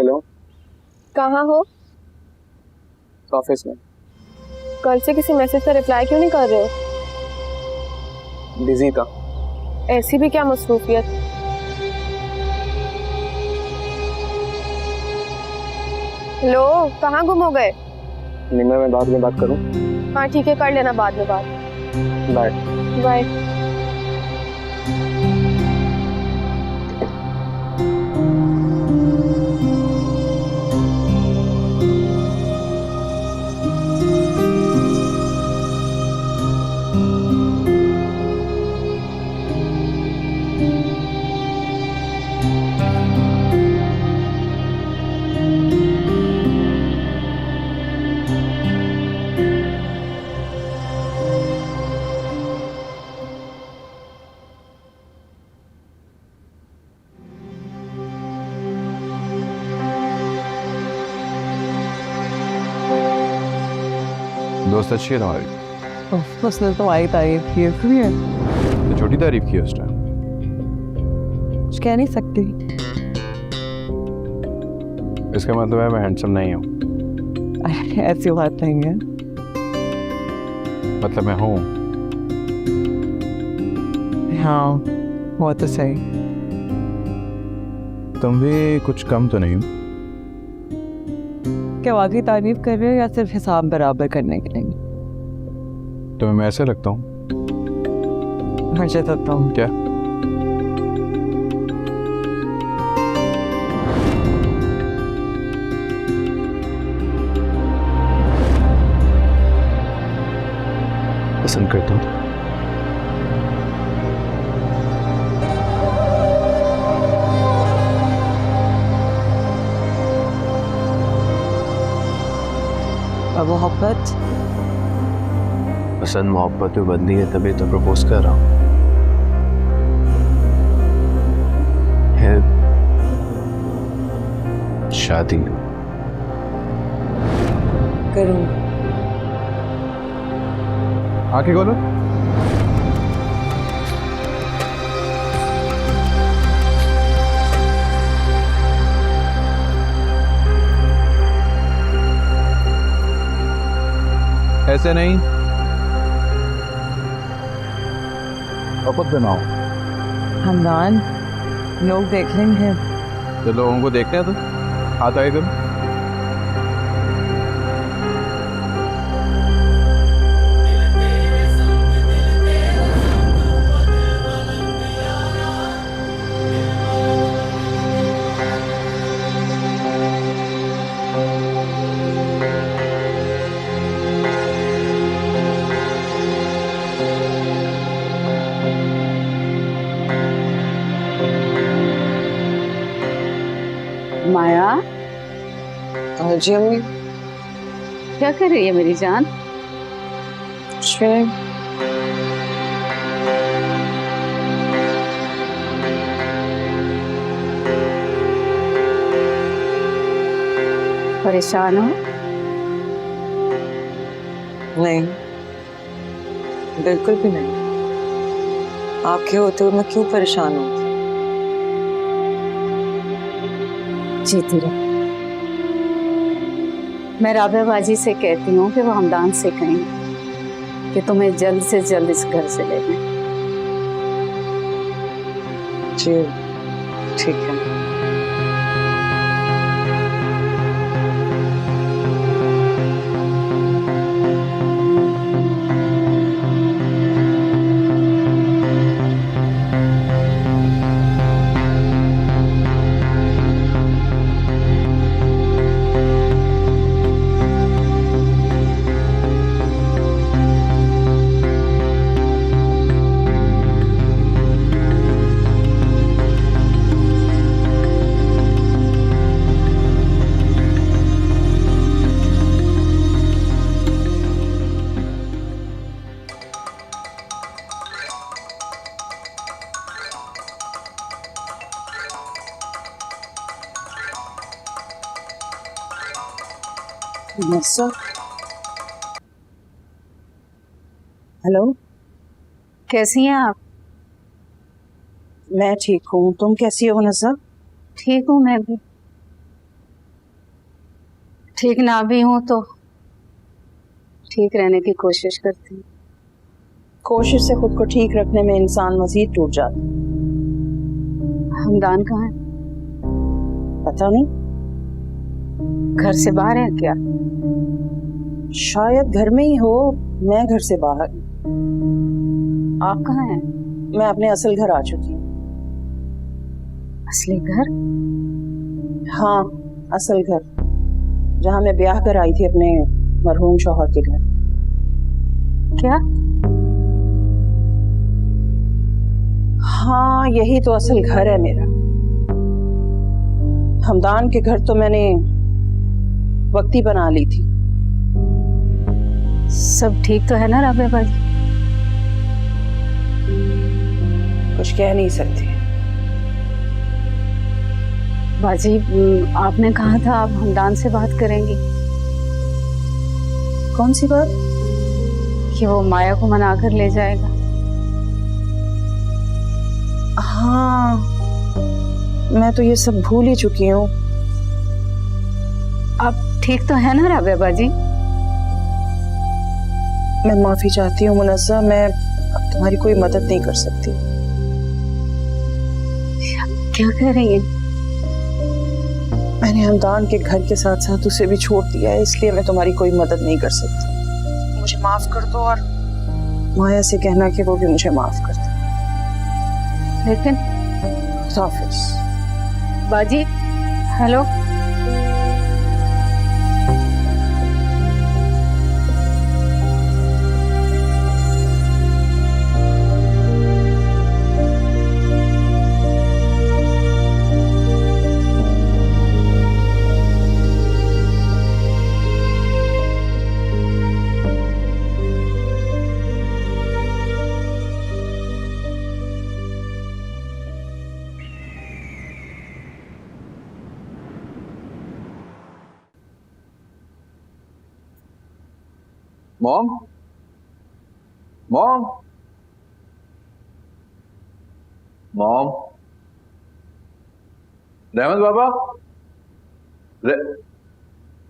Hello, कहाँ हो? Office में। कल से किसी मैसेज का रिप्लाई क्यों नहीं कर रहे हो? बिजी था। ऐसी भी क्या मसरूफियत? हेलो, कहाँ गुम हो गए? निम्न मैं बाद में बात करूं? हाँ ठीक है, कर लेना बाद में बात। Bye bye. दोस्त अच्छी है तुम्हारी? उसने तुम्हारी तारीफ की है तो छोटी तारीफ की उस टाइम। कुछ कह नहीं सकती। इसका मतलब है मैं हैंडसम नहीं हूँ। ऐसी बात नहीं है। मतलब मैं हूँ। हाँ वो तो सही। तुम भी कुछ कम तो नहीं हो। क्या वाकई तारीफ कर रहे हो या सिर्फ हिसाब बराबर करने के लिए? तुम्हें मैं ऐसे लगता हूँ मुझे तो तुम क्या? पसंद करता हूँ। और मोहब्बत पसंद मोहब्बत में बदली है, तभी तो प्रपोज कर रहा हूँ। है शादी करूँ? आके खोलो। ऐसे नहीं, शपथ बनाओ। हमदान लोग देख लेंगे। तो लोगों को देखते हैं तो हाथ आए करो। माया, जी अम्मी। क्या कर रही है मेरी जान? परेशान हो? नहीं, बिल्कुल भी नहीं। आपके होते हुए मैं क्यों परेशान हूँ? जीती रहो। मैं राबिया बाजी से कहती हूँ कि वो हमदान से कहें कि तुम्हें जल्द से जल्द इस घर से ले लें। जी ठीक है। नस्सा, हेलो, कैसी हैं आप? मैं ठीक हूँ, तुम कैसी हो नज़ा? ठीक हूँ मैं भी। ठीक ना भी हूँ तो ठीक रहने की कोशिश करती हूँ। कोशिश से खुद को ठीक रखने में इंसान मजीद टूट जाता है। हमदान कहाँ है? पता नहीं, घर से बाहर है क्या? शायद घर में ही हो। मैं घर से बाहर। आप कहाँ हैं? मैं अपने असल घर आ चुकी हूँ। असली घर? हाँ, असल घर, जहाँ मैं ब्याह कर आई थी अपने मरहूम शौहर के घर। क्या? हाँ, यही तो असल घर है मेरा। हमदान के घर तो मैंने वक्ती बना ली थी। सब ठीक तो है ना राबिया बाजी? कुछ कह नहीं सकती। बाजी, आपने कहा था आप हमदान से बात करेंगी। कौन सी बात? कि वो माया को मना कर ले जाएगा। हाँ, मैं तो ये सब भूल ही चुकी हूँ। आप ठीक तो है ना राबिया बाजी? मैं माफी चाहती हूँ मुनस्सा, मैं अब तुम्हारी कोई मदद नहीं कर सकती। क्या कह रही हैं? मैंने हमदान के घर के साथ साथ उसे भी छोड़ दिया है, इसलिए मैं तुम्हारी कोई मदद नहीं कर सकती। मुझे माफ कर दो और माया से कहना कि वो भी मुझे माफ कर दे। लेकिन हाफिज। बाजी, हेलो। मॉम, मॉम, मॉम, रहमत बाबा।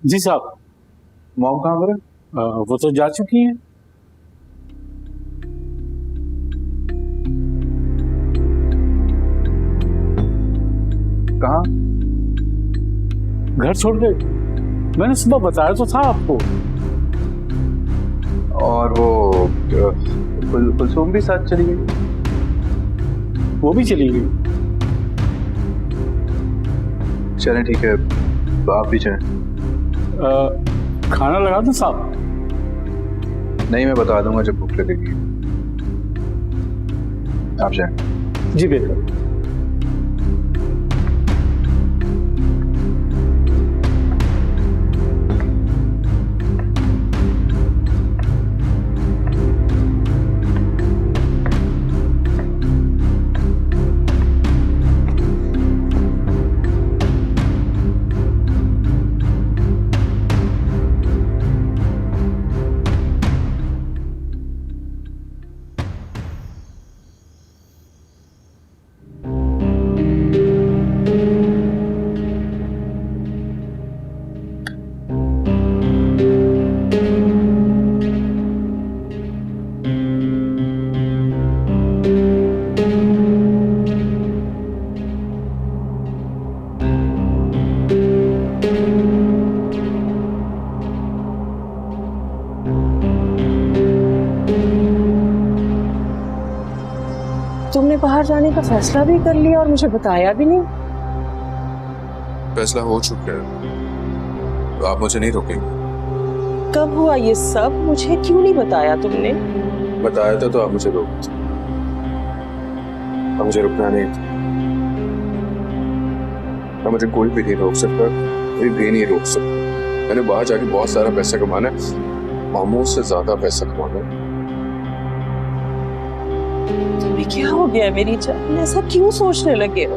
जी साहब। मॉम कहाँ पर है? वो तो जा चुकी हैं। कहाँ? घर छोड़ के। मैंने सुबह बताया तो था आपको। और वो कुलसुम भी साथ चली गई? वो भी चली गई। चलें ठीक है, तो आप भी जाएं। खाना लगा दूं साहब? नहीं, मैं बता दूंगा जब भूख लगेगी। आप जाएं। जी बेहतर। तुमने बाहर जाने का फैसला भी कर लिया और मुझे बताया भी नहीं। फैसला हो चुका है, तो आप मुझे नहीं रोकेंगे। कब हुआ ये सब? मुझे क्यों नहीं बताया तुमने? बताया था तो आप मुझे रोकते। अब मुझे रुकना नहीं था। अब मुझे कोई भी नहीं रोक सकता, कोई भी नहीं रोक सकता। मैंने बाहर जाके बहुत सारा पैसा कमाना है, मामूल से ज्यादा पैसा कमाना है। अभी क्या हो गया मेरी जान? ऐसा क्यों सोचने लगे हो?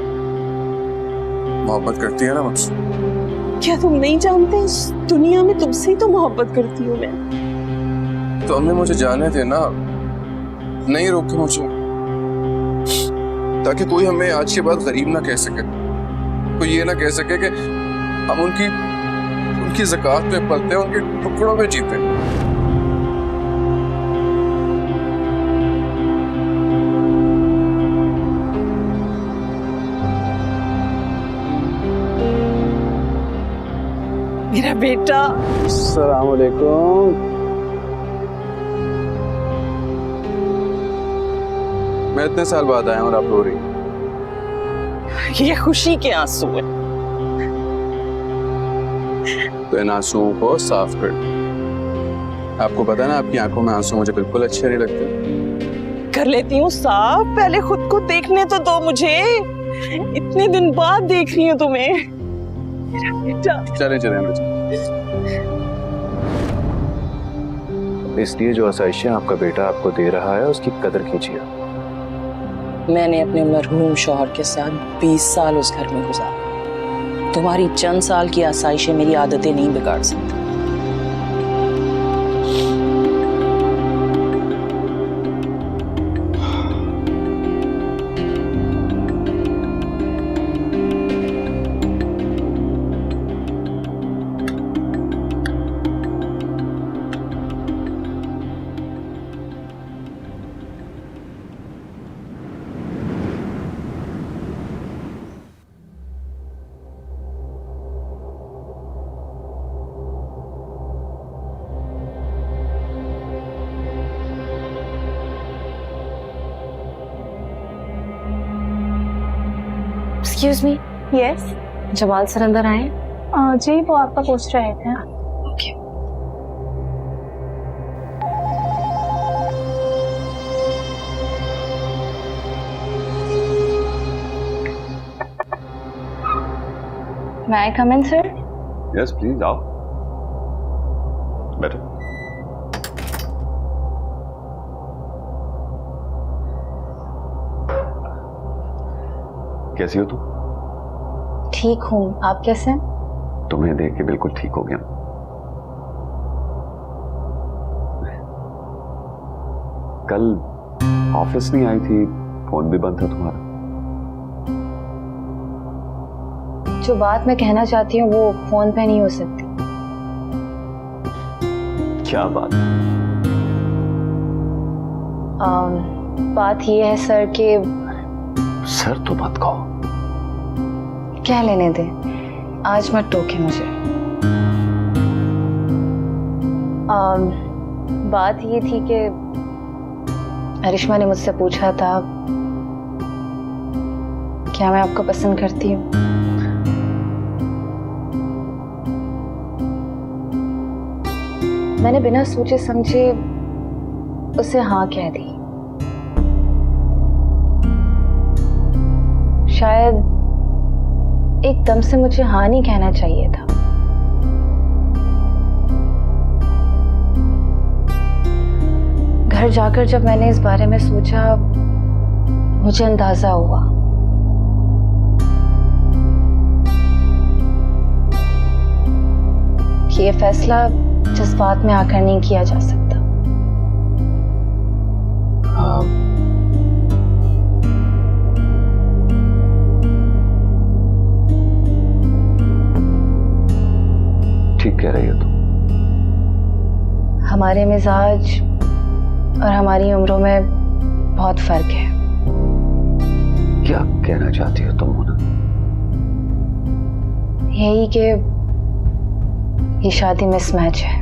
मोहब्बत करती है ना मुझसे? क्या तुम नहीं जानते, इस दुनिया में तुमसे ही तो मोहब्बत करती हूँ मैं। तो हमने मुझे जाने थे ना, नहीं रोके मुझे, ताकि कोई हमें आज के बाद गरीब ना कह सके। कोई ये ना कह सके कि हम उनकी उनकी ज़कात पे पलते, उनके टुकड़ों में जीते। मेरा बेटा, अस्सलाम वालेकुम। मैं इतने साल बाद आया हूँ और आप रो रही हैं। ये खुशी के आंसू है। तो इन आंसुओं को साफ कर दो। आपको पता है ना, आपकी आंखों में आंसू मुझे बिल्कुल अच्छे नहीं लगते। कर लेती हूँ साफ, पहले खुद को देखने तो दो मुझे। इतने दिन बाद देख रही हूँ तुम्हें। मेरा बेटा। चलें चलें अंदर चलें। इसलिए जो आसाइशें आपका बेटा आपको दे रहा है उसकी कदर कीजिए। मैंने अपने मरहूम शौहर के साथ 20 साल उस घर में गुजारे। तुम्हारी चंद साल की आसाइशें मेरी आदतें नहीं बिगाड़ सकती। Excuse me. Yes. Jamal sir अंदर आए? जी वो आपका पूछ रहे थे। May I come in, sir? Yes please आओ, बैठो। कैसी हो तुम? ठीक हूँ, आप कैसे हैं? तुम्हें देख के बिल्कुल ठीक हो गया। कल ऑफिस नहीं आई थी, फोन भी बंद था तुम्हारा। जो बात मैं कहना चाहती हूँ वो फोन पे नहीं हो सकती। क्या बात? बात ये है सर कि सर तो मत कहो। क्या लेने दे, आज मत टोके मुझे। बात ये थी कि अरिश्मा ने मुझसे पूछा था क्या मैं आपको पसंद करती हूँ। मैंने बिना सोचे समझे उसे हाँ कह दी। शायद एकदम से मुझे हाँ नहीं कहना चाहिए था। घर जाकर जब मैंने इस बारे में सोचा, मुझे अंदाजा हुआ कि ये फैसला जज्बात में आकर नहीं किया जा सकता। ठीक कह रही हो तुम। हमारे मिजाज और हमारी उम्रों में बहुत फर्क है। क्या कहना चाहती हो तुम मोना? यही कि ये शादी मिसमैच है।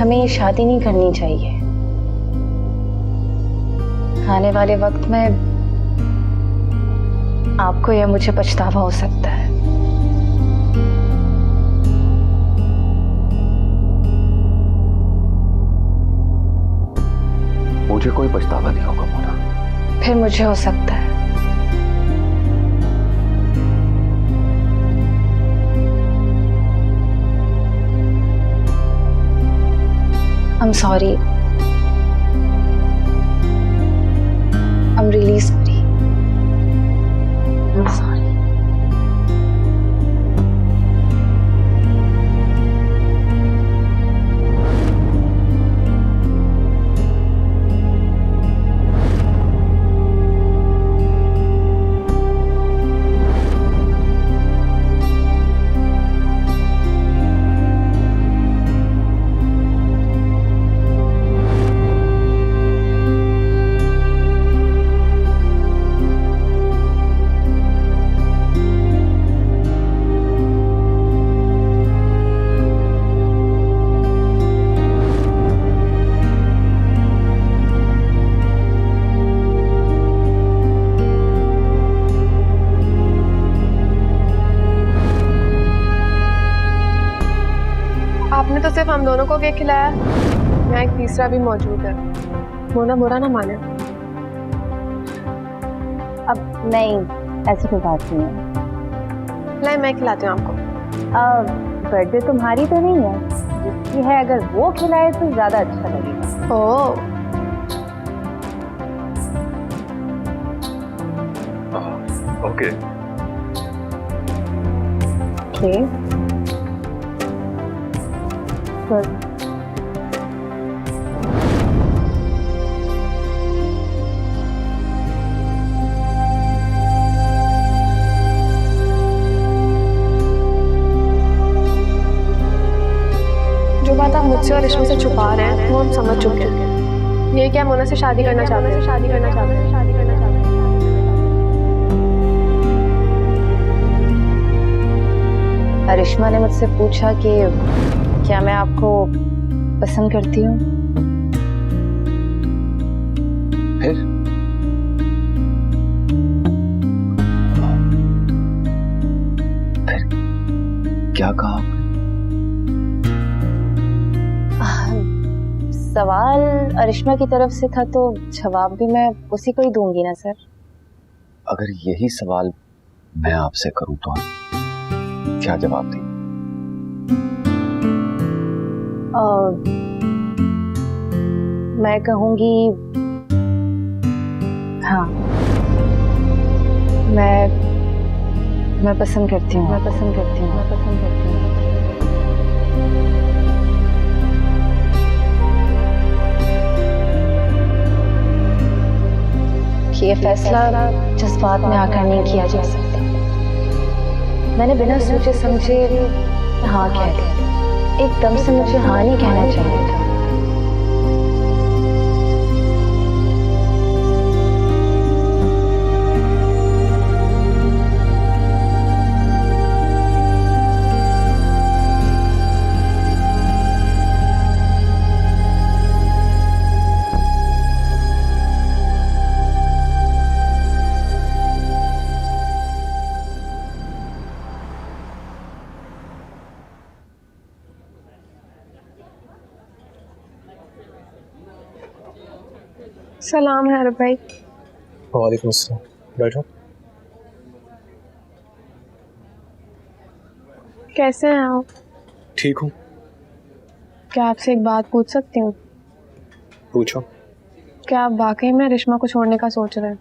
हमें ये शादी नहीं करनी चाहिए। आने वाले वक्त में आपको या मुझे पछतावा हो सकता है। मुझे कोई पछतावा नहीं होगा मोना। फिर मुझे हो सकता है। I'm sorry. I'm really sorry. I'm sorry. सिर्फ हम दोनों को केक खिलाया, यहाँ एक तीसरा भी मौजूद है। मोना बुरा ना माने। अब नहीं, ऐसी कोई बात नहीं है। लाई मैं खिलाती हूँ आपको। बर्थडे तुम्हारी तो नहीं है, जिसकी है अगर वो खिलाए तो ज्यादा अच्छा लगेगा। ओह ओके ओके बस जो बात आप मुझसे और रिश्मा से छुपा रहे हैं वो हम समझ चुके हैं। ये क्या मोना से शादी करना चाहते हैं, शादी करना चाहते हैं, शादी करना चाहते हैं। अरिश्मा ने मुझसे पूछा कि क्या मैं आपको पसंद करती हूँ। फिर क्या कहा आपने? सवाल अरिश्मा की तरफ से था तो जवाब भी मैं उसी को ही दूंगी ना सर। अगर यही सवाल मैं आपसे करूं तो क्या जवाब दें? मैं कहूंगी हाँ, मैं पसंद करती हूँ, मैं पसंद करती हूँ, मैं पसंद करती हूँ। ये फैसला जज्बात में आकर नहीं किया जा सकता। मैंने बिना सोचे समझे हाँ कह दिया। एकदम से मुझे हाँ नहीं कहना चाहिए था। सलाम है अरब भाई। वालेकुम अस्सलाम। बैठो। कैसे हैं आप? ठीक हूँ। क्या आपसे एक बात पूछ सकती हूँ? पूछो। क्या आप वाकई में रिश्मा को छोड़ने का सोच रहे हैं?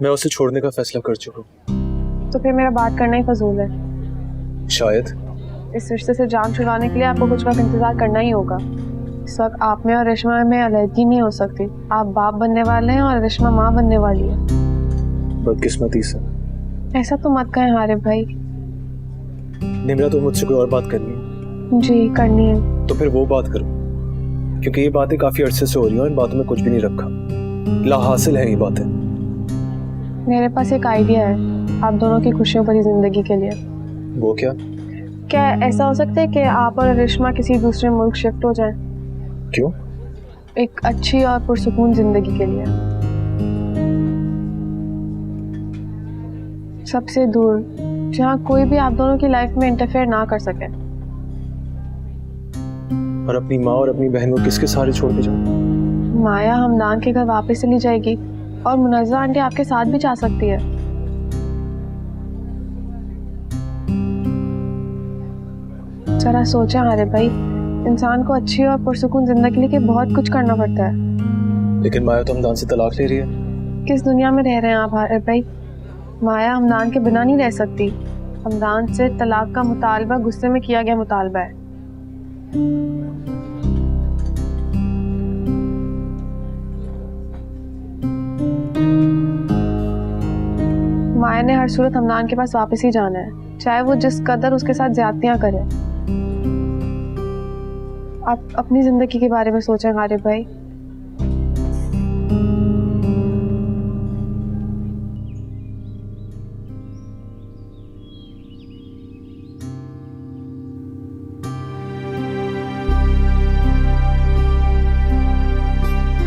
मैं उसे छोड़ने का फैसला कर चुका हूँ। तो फिर मेरा बात करना ही फजूल है। शायद इस रिश्ते से जान छुड़वाने के लिए आपको कुछ वक्त इंतजार करना ही होगा। इस वक्त आप में और रिश्मा में अलग नहीं हो सकती। आप बाप बनने वाले हैं और रिश्मा माँ बनने वाली है। बदकिस्मती से। ऐसा तो मत कहें हारिब भाई। निमरा, तो मुझसे कोई और बात करनी है? जी करनी है। तो फिर वो बात करो, क्योंकि ये बातें काफी अरसे से हो रही हैं और इन बातों में कुछ भी नहीं रखा। ला हासिल है ये बातें। मेरे पास एक आइडिया है आप दोनों की खुशियों भरी जिंदगी के लिए। वो क्या? क्या ऐसा हो सकता है कि आप और रिश्मा किसी दूसरे मुल्क शिफ्ट हो जाएं? क्यों? एक अच्छी और पुरसुकून जिंदगी के लिए। सबसे दूर, जहाँ कोई भी आप दोनों की लाइफ में इंटरफेयर ना कर सके। और अपनी माँ और अपनी बहन को किसके सहारे छोड़ के जाऊँ? माया हमदान के घर वापस चली जाएगी और मुनज़्ज़ा आंटी आपके साथ भी जा सकती है। जरा सोचें हारिब भाई, इंसान को अच्छी और पुरसुकून जिंदगी के लिए बहुत कुछ करना पड़ता है। लेकिन माया तो हमदान से तलाक ले रही है। किस दुनिया में रह रहे हैं आप हारिब भाई? माया हमदान के बिना नहीं रह सकती। हमदान से तलाक का मुतालबा गुस्से में किया गया मुतालबा है। माया ने हर सूरत हमदान के पास वापस ही जाना है, चाहे वो जिस कदर उसके साथ ज्यादतियां करे। आप अपनी जिंदगी के बारे में सोचें हारिब भाई।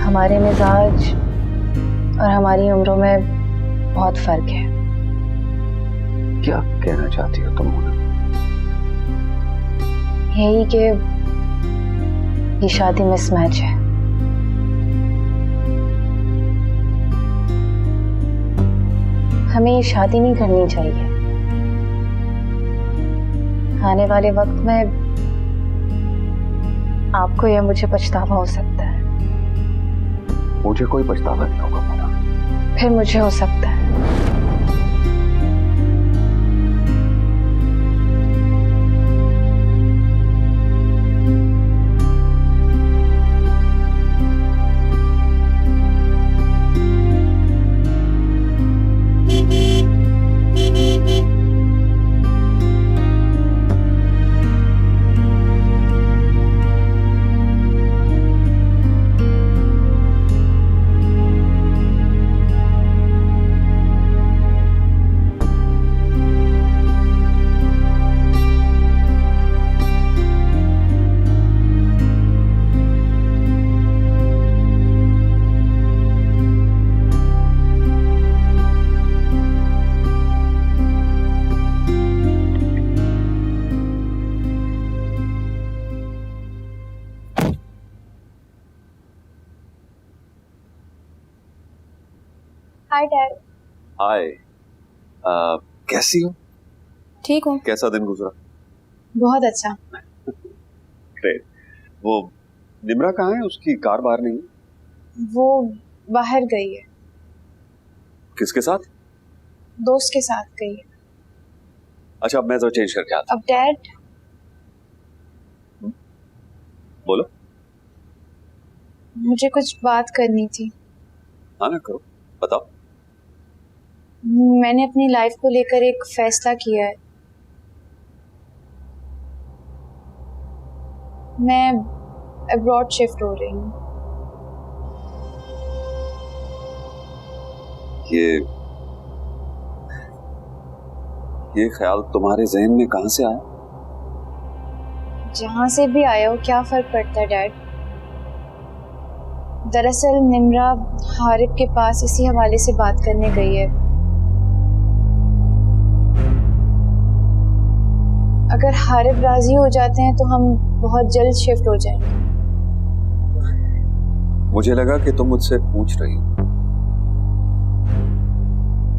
हमारे मिजाज और हमारी उम्रों में बहुत फर्क है। क्या कहना चाहती हो तुम मोना? यही कि ये शादी मिसमैच है। हमें ये शादी नहीं करनी चाहिए। आने वाले वक्त में आपको या मुझे पछतावा हो सकता है। मुझे कोई पछतावा नहीं होगा मोना। फिर मुझे हो सकता है। Hi dad. हाय, कैसी हो? ठीक हूँ। कैसा दिन गुजरा? बहुत अच्छा। ग्रेट। वो निम्रा कहाँ है? उसकी कार बाहर नहीं है? वो बाहर गई है। किसके साथ? दोस्त के साथ गई है। अच्छा, अब मैं तो चेंज करके आता अब डैड, बोलो। मुझे कुछ बात करनी थी। हाँ ना, करो, बताओ। मैंने अपनी लाइफ को लेकर एक फैसला किया है। मैं अब्रॉड शिफ्ट हो रही हूँ। ये ख्याल तुम्हारे जहन में कहाँ से आया? जहाँ से भी आया हो, क्या फर्क पड़ता है डैड। दरअसल निम्रा हारिब के पास इसी हवाले से बात करने गई है। अगर हारिब राजी हो जाते हैं तो हम बहुत जल्द शिफ्ट हो जाएंगे। मुझे लगा कि तुम मुझसे पूछ रही हो,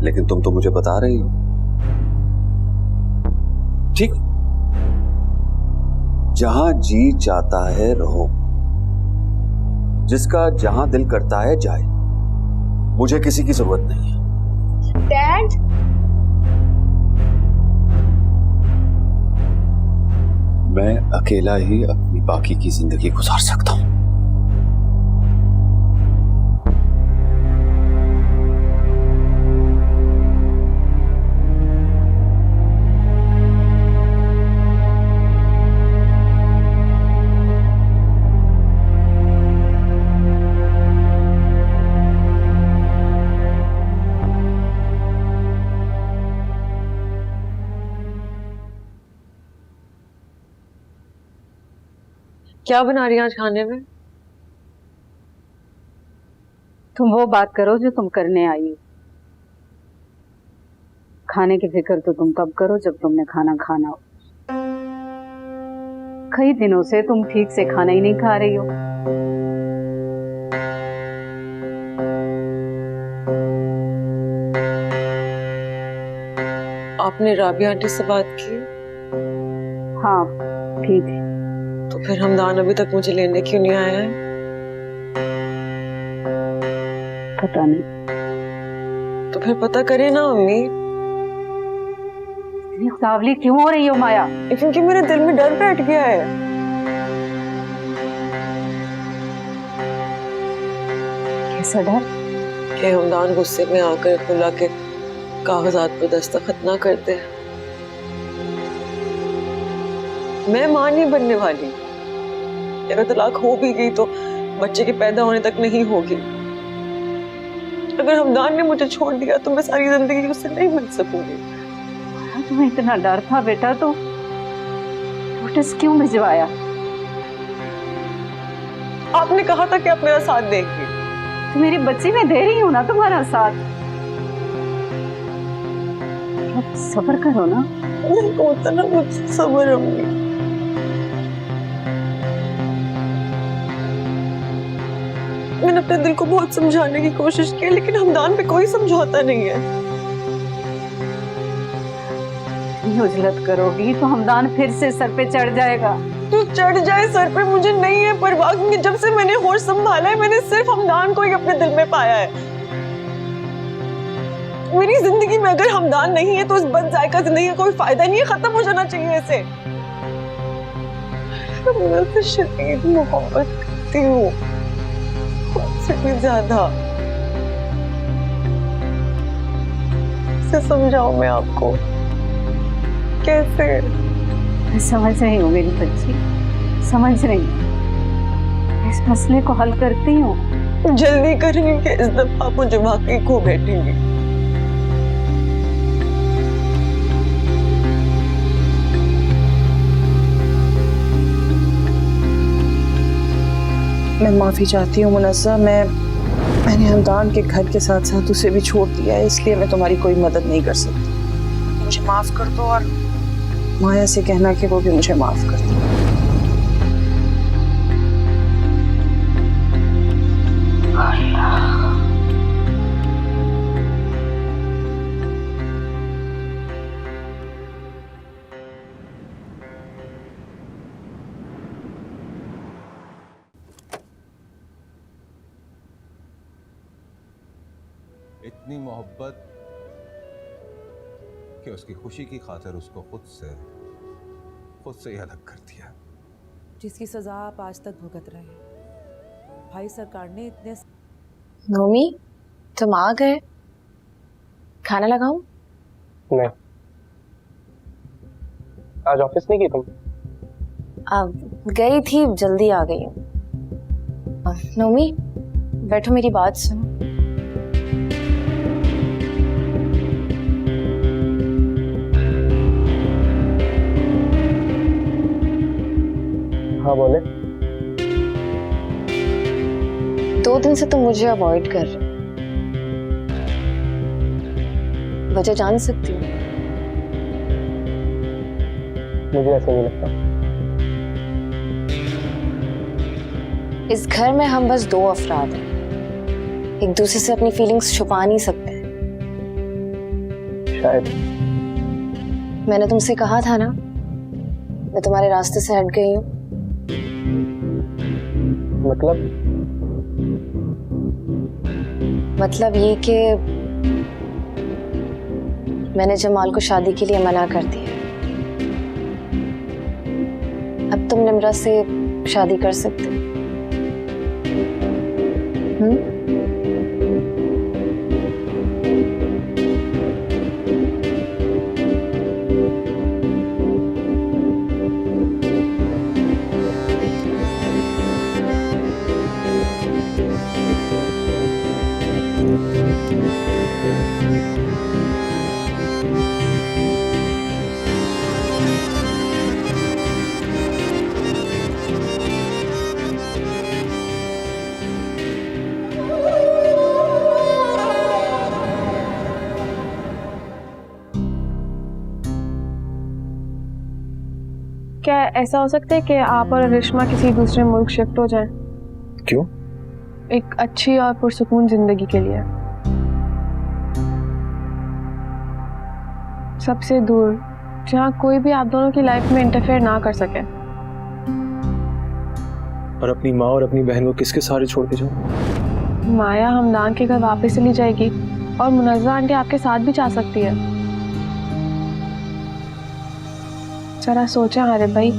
लेकिन तुम तो मुझे बता रही हो। ठीक, जहां जी चाहता है रहो, जिसका जहां दिल करता है जाए। मुझे किसी की जरूरत नहीं है। डैड, मैं अकेला ही अपनी बाकी की जिंदगी गुजार सकता हूं। क्या बना रही है आज खाने में? तुम वो बात करो जो तुम करने आई हो। खाने की फिक्र तो तुम तब करो जब तुमने खाना खाना हो। कई दिनों से तुम ठीक से खाना ही नहीं खा रही हो। आपने राबिया आंटी से बात की? हाँ, ठीक है। तो फिर हमदान अभी तक मुझे लेने क्यों नहीं आया है? पता नहीं। तो फिर पता करिए ना अम्मी। ये उतावली क्यों हो रही हो माया? क्योंकि मेरे दिल में डर बैठ गया है। कैसा डर? कि हमदान गुस्से में आकर खुला के कागजात पर दस्तखत ना करते। मैं मां नहीं बनने वाली। अगर तलाक हो भी गई तो बच्चे के पैदा होने तक नहीं होगी। अगर हमदान ने मुझे छोड़ दिया तो मैं सारी जिंदगी उससे नहीं मिल सकूंगी। तुम्हें इतना डर था बेटा तो नोटिस क्यों भिजवाया? आपने कहा था कि आप मेरा साथ देंगे। तो मेरी बच्ची में दे रही हूँ ना तुम्हारा साथ। अब सब्र करो ना। होता ना मुझसे सब्र अम्मी। मैंने अपने दिल को बहुत समझाने की कोशिश की, लेकिन हमदान पे कोई समझौता नहीं है। उजलत करोगी तो हमदान फिर से सर पे चढ़ जाएगा। तो चढ़ जाए सर पे, मुझे नहीं है परवाह, क्योंकि जब से मैंने होश संभाला है मैंने सिर्फ हमदान को ही अपने दिल में पाया है। मेरी जिंदगी में अगर हमदान नहीं है तो उस बद जायका जिंदगी का कोई फायदा नहीं है, खत्म हो जाना चाहिए इसे। मैं उससे शदीद मोहब्बत करती हूँ, उससे भी ज्यादा। कैसे समझाऊं मैं आपको, कैसे? मैं समझ रही हूँ मेरी बच्ची, समझ रही हूँ। इस मसले को हल करती हूँ। जल्दी करेंगे कि इस दफा आप मुझे वाकई खो बैठेंगी। मैं माफ़ी चाहती हूँ मुनस्सा, मैंने हमदान के घर के साथ साथ उसे भी छोड़ दिया है, इसलिए मैं तुम्हारी कोई मदद नहीं कर सकती। मुझे माफ़ कर दो और माया से कहना कि वो भी मुझे माफ़ कर दे। इतनी मोहब्बत कि उसकी खुशी की खातिर उसको खुद से ही अलग कर दिया। जिसकी सजा आप आज तक भुगत रहे हैं। भाई सरकार ने इतने। नोमी, तुम आ गए, खाना लगाऊं? नहीं, आज ऑफिस नहीं गई तुम? गई थी, जल्दी आ गई हूँ। नोमी, बैठो, मेरी बात सुनो। हाँ बोले। 2 दिन से तुम मुझे अवॉइड कर रहे हो, वजह जान सकती हूँ? मुझे ऐसा नहीं लगता। इस घर में हम बस 2 अफराद हैं, एक दूसरे से अपनी फीलिंग्स छुपा नहीं सकते। शायद। मैंने तुमसे कहा था ना, मैं तुम्हारे रास्ते से हट गई हूँ। मतलब ये कि मैंने जमाल को शादी के लिए मना कर दिया। अब तुम निम्रा से शादी कर सकते हो। क्या ऐसा हो सकता है कि आप और रिश्मा किसी दूसरे मुल्क शिफ्ट हो जाएं? क्यों? एक अच्छी और पुरसुकून जिंदगी के लिए, सबसे दूर, जहाँ कोई भी आप दोनों की लाइफ में इंटरफेयर ना कर सके। और अपनी माँ और अपनी बहन को किसके सहारे छोड़ के जाऊँ? माया हमदान के घर वापस चली जाएगी और मुनज़्ज़ा आंटी आपके साथ भी जा सकती है। जरा सोचा हारिब भाई,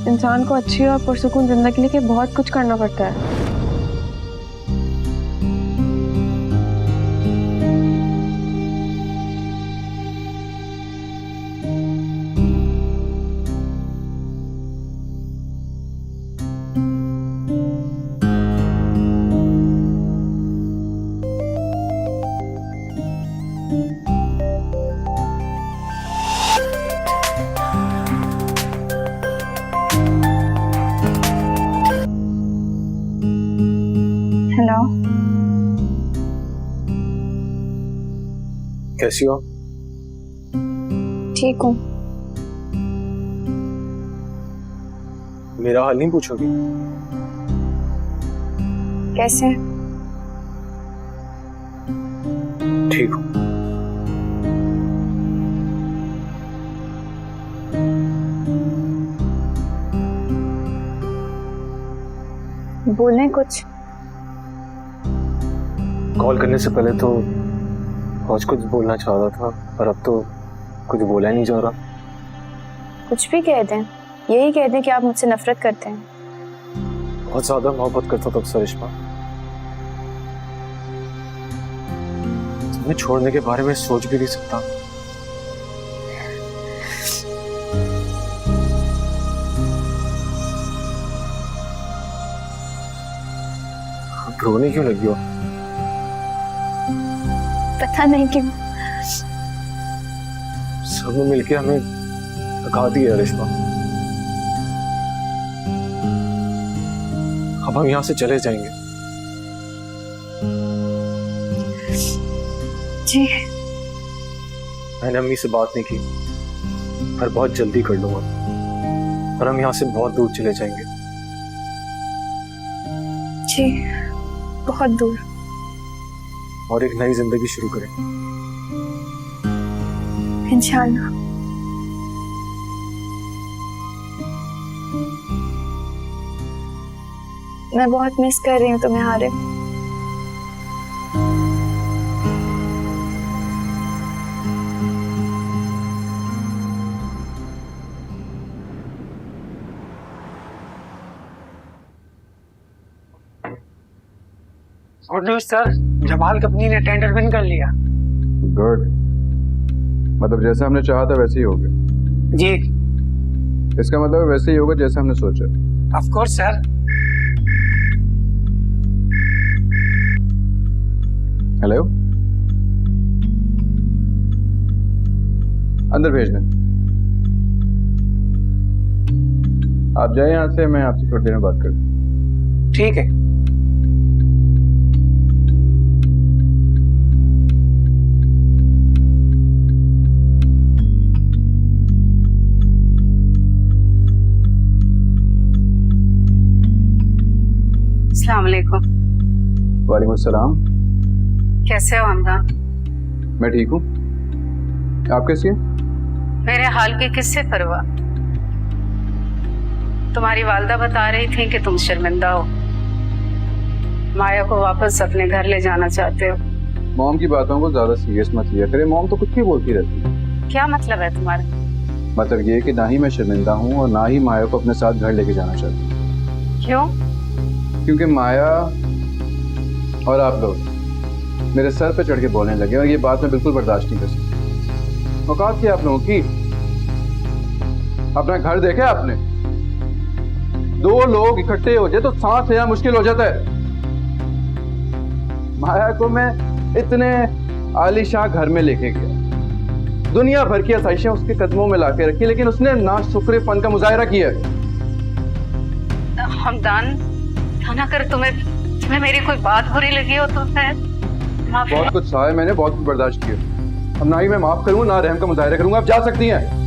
इंसान को अच्छी और पुरसुकून जिंदगी के लिए बहुत कुछ करना पड़ता है। हेलो, कैसी हो? ठीक हूँ। मेरा हाल नहीं पूछोगी? कैसे? ठीक हूँ। बोलें कुछ? कॉल करने से पहले तो आज कुछ बोलना चाह रहा था, पर अब तो कुछ बोला ही नहीं जा रहा। कुछ भी कह दें, यही कह दें कि आप मुझसे नफरत करते हैं। बहुत ज्यादा मोहब्बत करता था तुमसे रिश्मा। तुम्हें छोड़ने के बारे में सोच भी नहीं सकता। अब रोने क्यों लगी हो? पता नहीं क्यों। सबने मिलके हमें थका दिया रिश्मा। अब हम यहाँ से चले जाएंगे। जी। मैंने अम्मी से बात नहीं की, पर बहुत जल्दी कर लूंगा और हम यहाँ से बहुत दूर चले जाएंगे। जी, बहुत दूर। और एक नई जिंदगी शुरू करें इंशाल्लाह। मैं बहुत मिस कर रही हूँ तुम्हें Harim. Good news sir, Jamal company ने टेंडर विन कर लिया। गुड, मतलब जैसा हमने चाहा था वैसे ही हो गया। जी। इसका मतलब वैसे ही होगा जैसा हमने सोचा। Of course sir. हेलो, अंदर भेजना। आप जाए यहाँ से, मैं आपसे थोड़ी देर में बात करूँ। ठीक है। अस्सलाम वालेकुम। वालेकुम अस्सलाम। कैसे हो हमदान? मैं ठीक हूँ, आप कैसी हैं? मेरे हाल की किससे परवाह? तुम्हारी वालदा बता रही थी कि तुम शर्मिंदा हो, माया को वापस अपने घर ले जाना चाहते हो। मॉम की बातों को ज्यादा सीरियस मत लिया करे, मॉम तो कुछ भी बोलती रहती है। क्या मतलब है तुम्हारा? मतलब ये कि ना ही मैं शर्मिंदा हूँ और ना ही माया को अपने साथ घर लेके जाना चाहती हूँ। क्यों? क्योंकि माया और आप लोग मेरे सर पे चढ़ के बोलने लगे और ये बात मैं बिल्कुल बर्दाश्त नहीं कर सकता। औकात क्या आप लोगों की? अपना घर देखा आपने? 2 लोग इकट्ठे हो जाए तो सांस लेना मुश्किल हो जाता है। माया को मैं इतने आलीशान घर में लेके गया, दुनिया भर की आसाइशें उसके कदमों में लाके रखी, लेकिन उसने नाशुक्रेपन का मुजाहरा किया। हमदान, थाना कर तुम्हें मेरी कोई बात बुरी लगी हो तो मैं माफी। बहुत कुछ सहा है मैंने, बहुत कुछ बर्दाश्त किया। अब ना ही मैं माफ करूंगा ना रहम का मुजाहरा करूंगा। आप जा सकती हैं।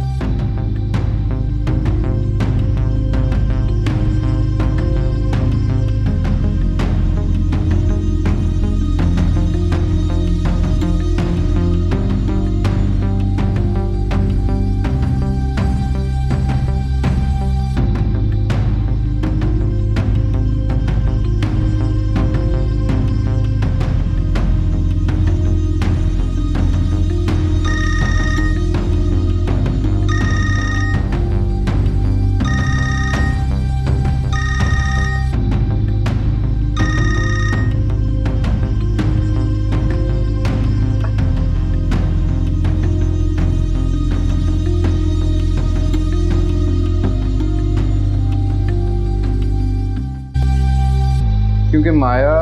क्योंकि माया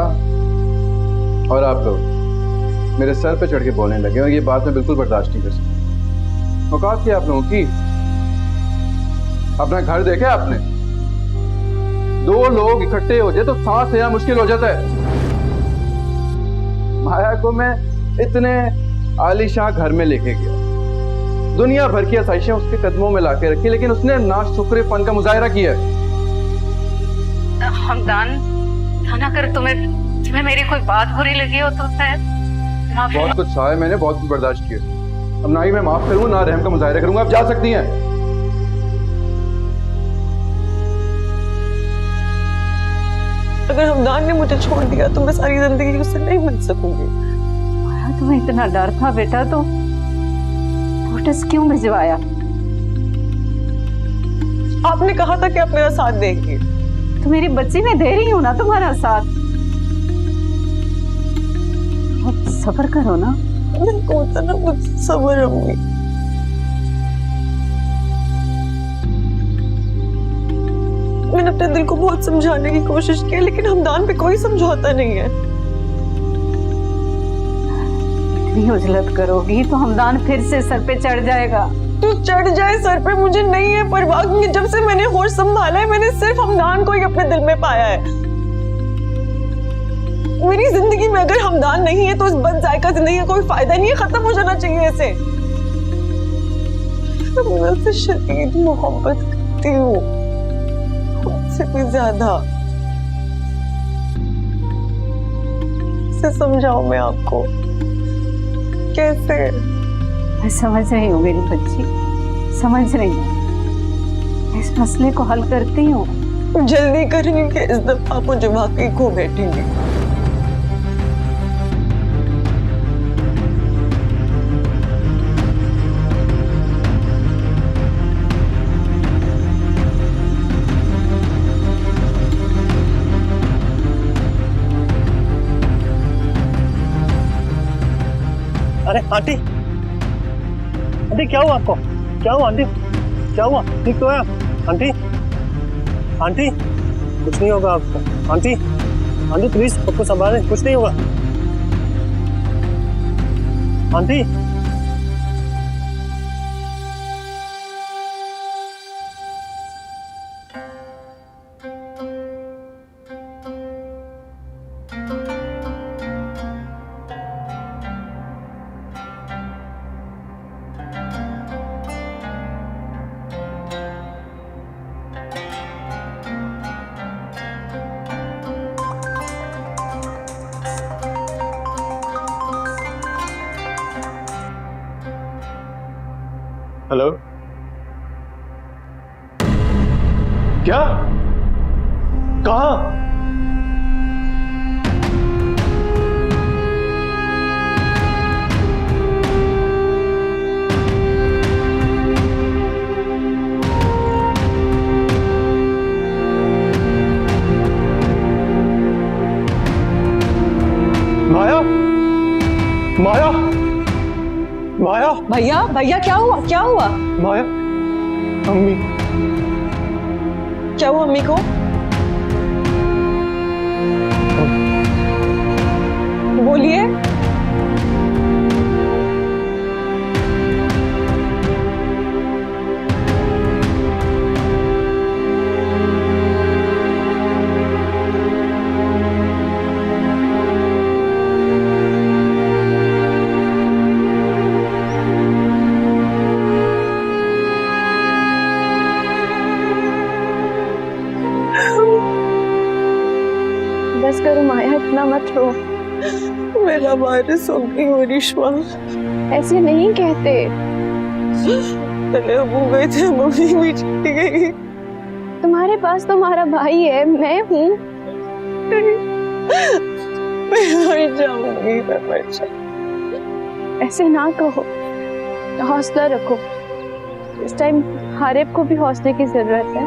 और आप लोग मेरे सर पे चढ़ के बोलने लगे और ये बात मैं बिल्कुल बर्दाश्त नहीं कर सकता। औकात क्या आप लोगों की? अपना घर देखा आपने? 2 लोग इकट्ठे हो जाए तो सांस लेना मुश्किल हो जाता है। माया को मैं इतने आलीशान घर में लेके गया, दुनिया भर की आसाइशें उसके कदमों में लाके रखी, लेकिन उसने नाशुक्रेपन का मुजाहरा किया। हमदान, थाना कर तुम्हें मेरी कोई बात बुरी लगी हो तो मैं बहुत कुछ सहा है मैंने, बहुत कुछ बर्दाश्त किया। अब ना ही मैं माफ करूंगा ना रहम का मुजाहिरा करूंगा। आप जा सकती हैं। अगर हमदान ने मुझे छोड़ दिया तो मैं सारी जिंदगी उससे नहीं मिल सकूंगी। माया तुम्हें इतना डर था बेटा तो नोटिस क्यों भिजवाया? आपने कहा था कि आप मेरा साथ देंगी। तो मेरी बच्ची मैं दे रही हूँ ना तुम्हारा साथ। अब सब्र करो ना। ना मुझसे सब्र अम्मी। मैंने अपने दिल को बहुत समझाने की कोशिश की लेकिन हमदान पे कोई समझौता नहीं है। इतनी उजलत करोगी तो हमदान फिर से सर पे चढ़ जाएगा। तो चढ़ जाए सर पे, मुझे नहीं है परवाह, क्योंकि जब से मैंने होश संभाला है मैंने सिर्फ हमदान को ही अपने दिल में पाया है। मेरी जिंदगी में अगर हमदान नहीं है तो उस बद जायका जिंदगी का कोई फायदा नहीं है, खत्म हो जाना चाहिए ऐसे। मैं उससे शदीद मोहब्बत करती हूँ, उससे भी ज्यादा। कैसे समझाऊं मैं आपको, कैसे? मैं समझ रही हूँ मेरी बच्ची, समझ रही हूँ। इस मसले को हल करती हूँ। जल्दी करेंगे कि इस दफा आप मुझे वाकई खो बैठेंगे। अरे आंटी, आंटी क्या हुआ आपको? क्या हुआ आंटी? क्या हुआ? ठीक तो है आप? आंटी, आंटी कुछ नहीं होगा आपको। आंटी, आंटी प्लीज खुद को संभालें, कुछ नहीं होगा। आंटी, हेलो, क्या? कहाँ? माया, माया, माया, भैया भैया क्या हुआ? क्या हुआ? माया, अम्मी। क्या हुआ अम्मी को? बोलिए। बस करो माया, इतना मत रो। मेरा वारिस हो गई हो रिश्मा। ऐसे नहीं कहते। पहले अबू गए थे, मम्मी भी चली गई। तुम्हारे पास तुम्हारा भाई है, मैं हूँ। मैं मर जाऊंगी, मैं मर जाऊंगी। ऐसे ना कहो, हौसला रखो। इस टाइम हारिब को भी हौसले की जरूरत है।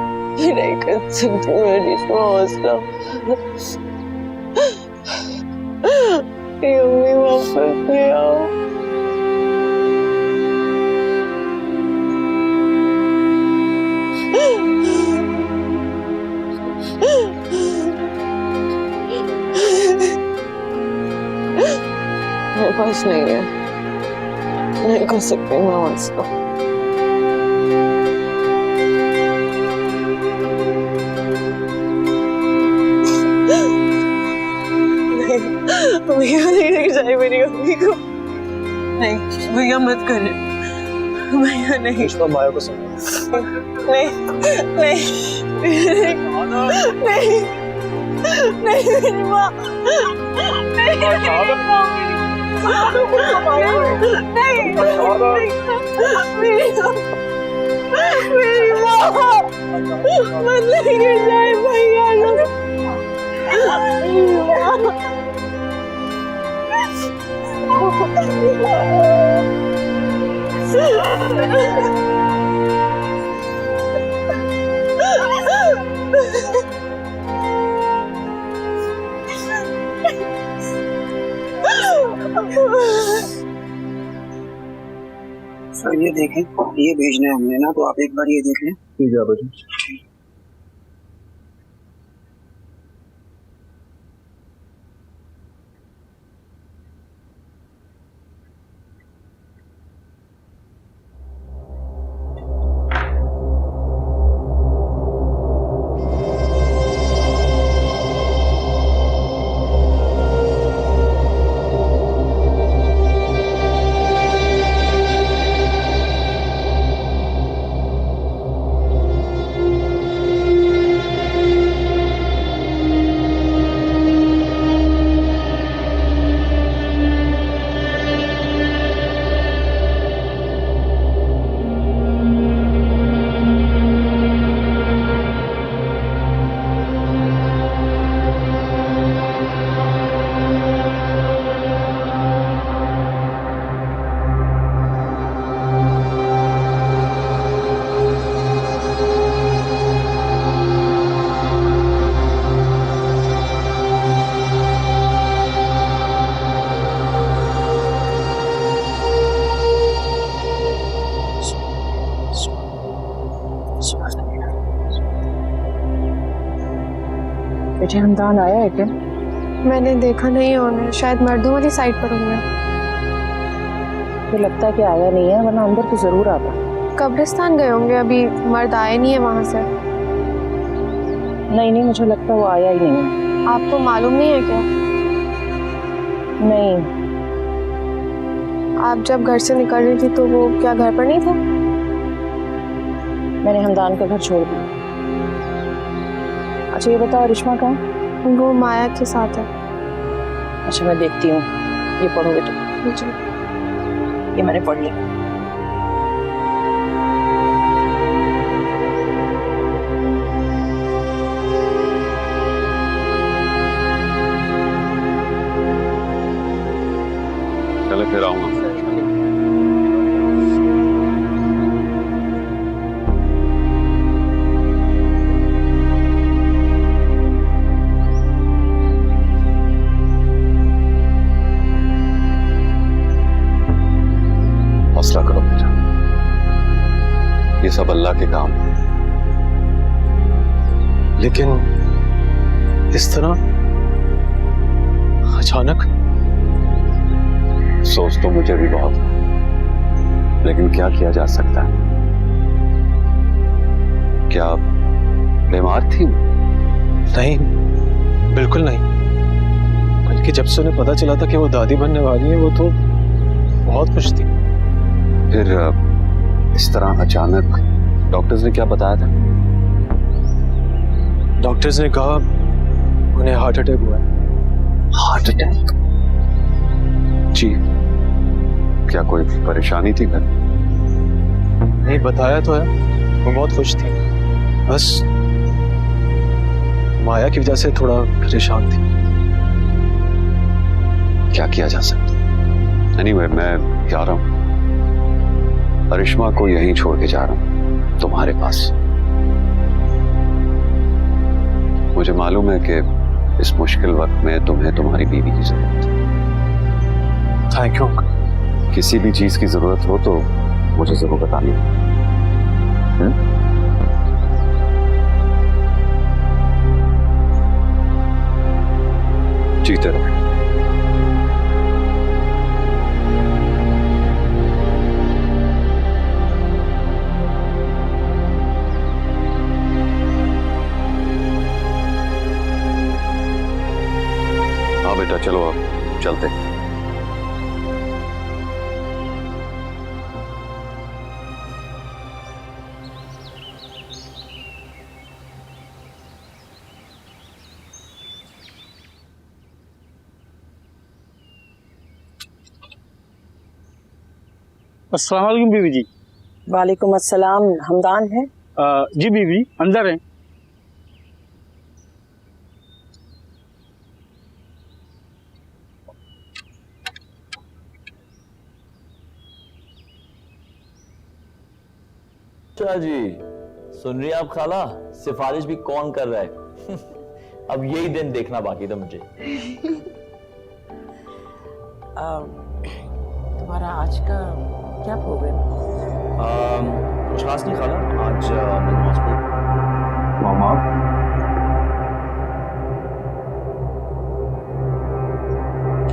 नहीं कर सकती मैं रिश्मा हौसला। अम्मी वापस ले आओ। मेरे पास नहीं है, नहीं कर सकती मैं हौसला। भैया नहीं लेके जाए मेरी अम्मी को। नहीं भैया मत करे, भैया नहीं। तो माया को समझो। नहीं नहीं नहीं नहीं मेरी माँ, नहीं मेरी माँ, मेरी माँ मत लेके जाए भैया लोग। सर ये देखें, ये भेजना है हमने ना, तो आप एक बार ये देख लें। ठीक है बच्चे। बेटे हमदान आया है क्या? मैंने देखा नहीं उन्हें, शायद मर्दों वाली साइड पर होंगे। तो लगता है कि आया नहीं है, वरना अंदर तो जरूर आता। कब्रिस्तान गए होंगे, अभी मर्द आए नहीं है वहां से। नहीं नहीं, मुझे लगता है वो आया ही नहीं है। आपको मालूम नहीं है क्या? नहीं। आप जब घर से निकल रही थी तो वो क्या घर पर नहीं था? मैंने हमदान का घर छोड़ दिया। अच्छा ये बताओ रिश्मा कहाँ? वो माया के साथ है। अच्छा मैं देखती हूँ, ये पढ़ो बेटा। जी। ये मैंने पढ़ लिया। चले फिर आऊंगा। हौसला करो बेटा, ये सब अल्लाह के काम है। लेकिन इस तरह अचानक? सोच तो मुझे भी बहुत, लेकिन क्या किया जा सकता है? क्या बीमार थी? नहीं, बिल्कुल नहीं। बल्कि जब से उन्हें पता चला था कि वो दादी बनने वाली है, वो तो बहुत खुश थी। फिर इस तरह अचानक डॉक्टर्स ने क्या बताया था? डॉक्टर्स ने कहा उन्हें हार्ट अटैक हुआ है। Heart attack? जी। क्या कोई परेशानी थी घर? नहीं, बताया तो है, वो बहुत खुश थी, बस माया की वजह से थोड़ा परेशान थी। क्या किया जा सकता? एनीवे, मैं जा रहा हूं। करिश्मा को यहीं छोड़ के जा रहा हूं, तुम्हारे पास। मुझे मालूम है कि इस मुश्किल वक्त में तुम्हें तुम्हारी बीवी की जरूरत है। Thank you. किसी भी चीज की जरूरत हो तो मुझे जरूर बतानी। जीते रहो। हाँ बेटा, चलो अब चलते। अस्सलाम वालेकुम बीवी जी। वालेकुम अस्सलाम। हमदान है? जी बीवी, अंदर हैं। अच्छा जी, सुन रही आप खाला, सिफारिश भी कौन कर रहा है? अब यही दिन देखना बाकी था मुझे। तुम्हारा आज का क्या प्रोग्राम? कुछ खास नहीं खाला, आज मैं नमाज पढ़। मामा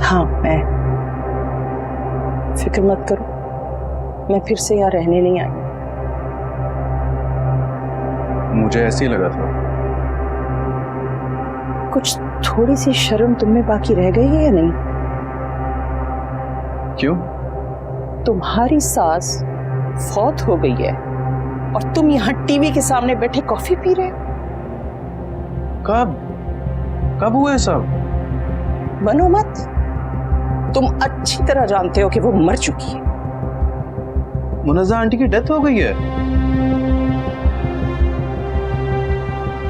हाँ, मैं। फिक्र मत करो, मैं फिर से यहाँ रहने नहीं आई। मुझे ऐसे ही लगा था। कुछ थोड़ी सी शर्म तुम में बाकी रह गई है या नहीं? क्यों? तुम्हारी सास फौत हो गई है और तुम यहाँ टीवी के सामने बैठे कॉफी पी रहे हो। कब कब हुआ सब? बनो मत, तुम अच्छी तरह जानते हो कि वो मर चुकी है। मुनज़्ज़ा आंटी की डेथ हो गई है?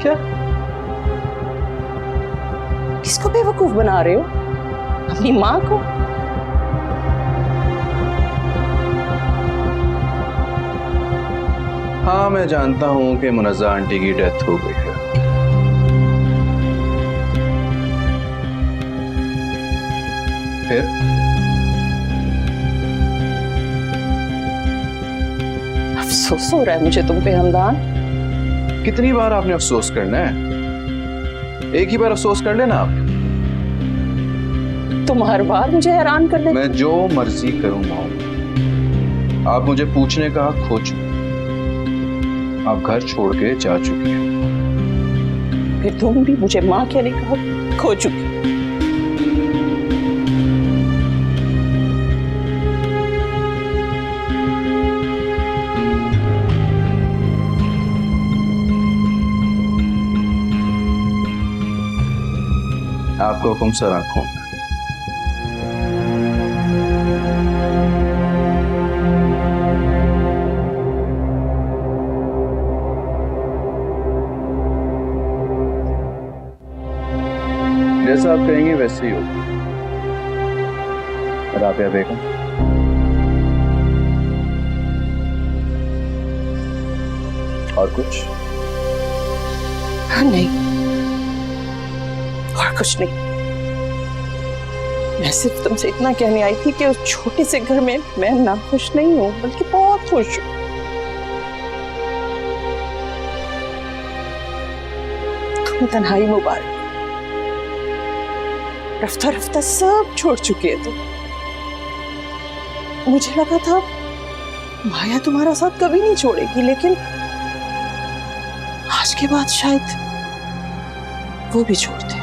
क्या? किसको बेवकूफ बना रहे हो? अपनी माँ को? हाँ, मैं जानता हूं कि मुनज़्ज़ा आंटी की डेथ हो गई है। फिर अफसोस हो रहा है मुझे तुम पे हमदान। कितनी बार आपने अफसोस करना है? एक ही बार अफसोस कर लेना आप। तुम हर बार मुझे हैरान कर देते। मैं जो मर्जी करूं मां, आप मुझे पूछने का हक खो चुके। आप घर छोड़ के जा चुकी हैं। फिर तुम भी मुझे माँ कहने का हक खो चुकी। आपको हुक्म सर आंखों में। जैसा आप कहेंगे वैसे ही हो। राबिया बेगम, और कुछ? नहीं, और कुछ नहीं। मैं सिर्फ तुमसे इतना कहने आई थी कि उस छोटे से घर में मैं ना खुश नहीं हूं, बल्कि बहुत खुश हूं। तुम्हें तन्हाई मुबारक। रफ्ता रफ्ता सब छोड़ चुके हैं तुम। मुझे लगा था माया तुम्हारा साथ कभी नहीं छोड़ेगी, लेकिन आज के बाद शायद वो भी छोड़ दे।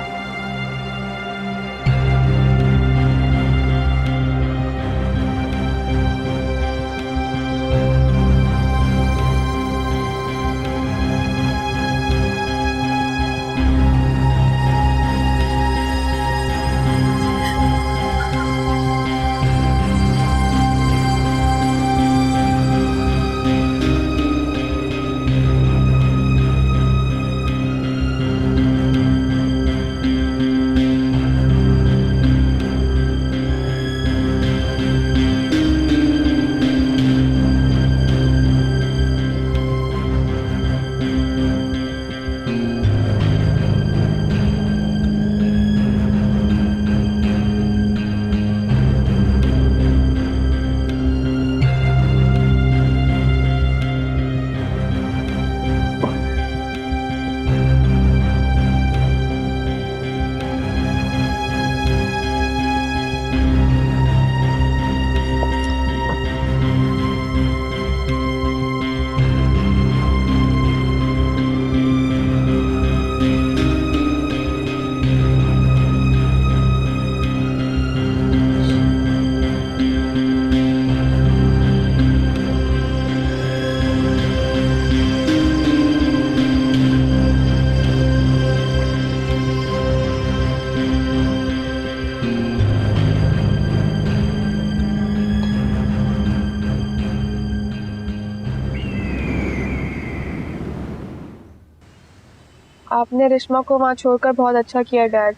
आपने रिश्मा को वहाँ छोड़कर बहुत अच्छा किया डैड।